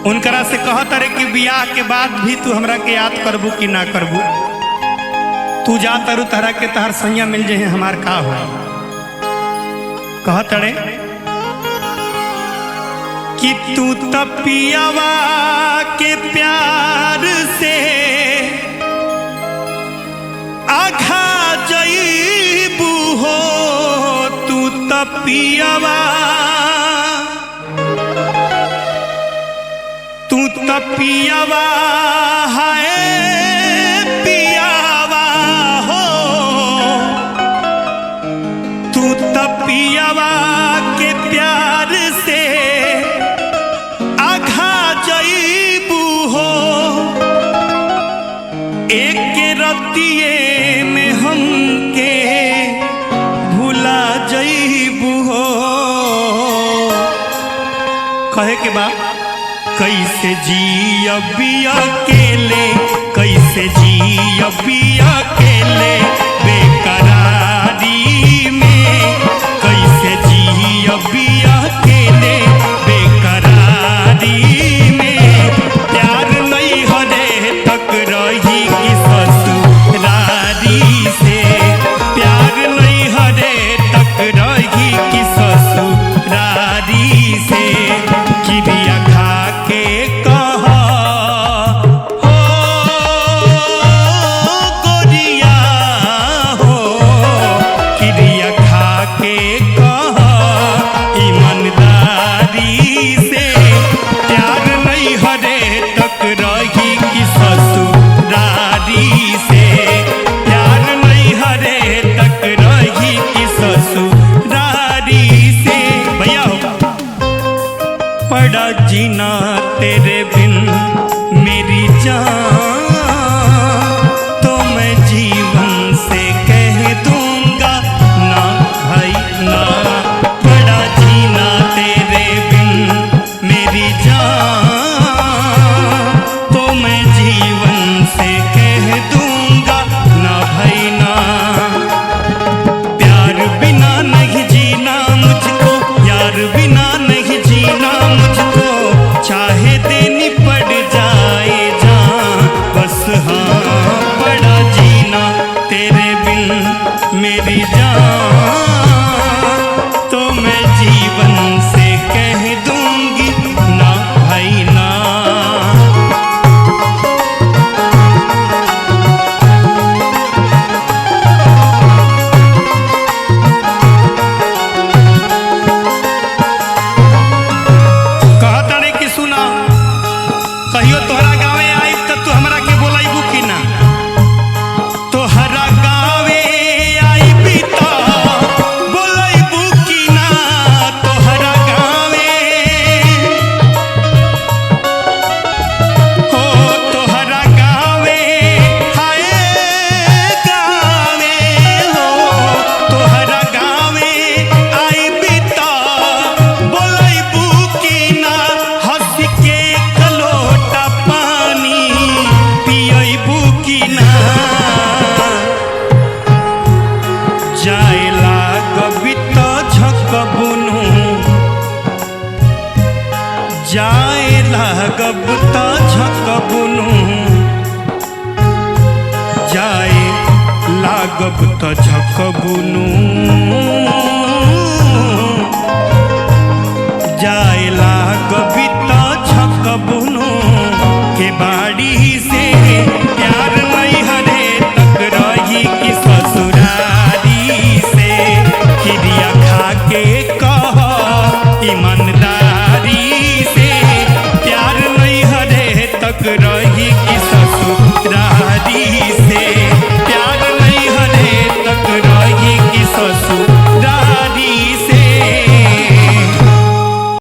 उनकरा से कहत रे कि बियाह के बाद भी तू हमरा के याद करबू कि ना करबू। तू जा तरु तहरा के तहर सैया मिल जाए हमार का हो। कहत रे कि तू तपियावा के प्यार से आघा जईबू हो। तू तपियावा पियावा है पियावा हो। तू तपियावा के प्यार से आघा जईबू हो। एक रतिये में हमके भुला जईबू हो। कहे के बाद कैसे जी अभी अकेले, कैसे जी अभी अकेले बेकरारी में। कैसे जी अभी अकेले बेकरारी में। प्यार नहीं हरे तक रही कि ससुरारी से। प्यार नहीं हरे तक रही कि ससुरारी से। किरिया के कहा हो गोरिया हो। किरिया खा के कहा ईमानदारी से। प्यार नहीं हरे तक रही कि ससुरारी से। प्यार नहीं हरे तक रही कि ससुरारी से। भैया हो पड़ा जीना तेरे बिन मेरी जान, तो मैं जीवन से कह दूंगा ना भाई ना। पड़ा जीना तेरे बिन मेरी जान, तो मैं जीवन से कह दूंगा ना भाई ना। प्यार बिना नहीं जीना मुझको, यार बिना नहीं जीना मुझको। चाहे देनी पड़ जाए जान बस हाँ। बड़ा जीना तेरे बिन मेरी जान, तो मैं जीवन से कह दूंगी ना भाई ना। कहियो तोहरा गाँवे आई तो तू हमरा के बोलाइबू कि ना। तोहरा गाँवे आई भी तो बोलाइबू कि ना। तोहरा गाँवे हो, तोहरा गाँवे हाय गाँवे हो। तोहरा गाँवे आई भी तो बोलाइबू कि ना। हंस के लोटा पानी पियबू कि ना। जाए लागबी तो झकबुनु, जाए लागब तो झकबुनु। जाए लागब तो झकबुनु। जाए लागबी तो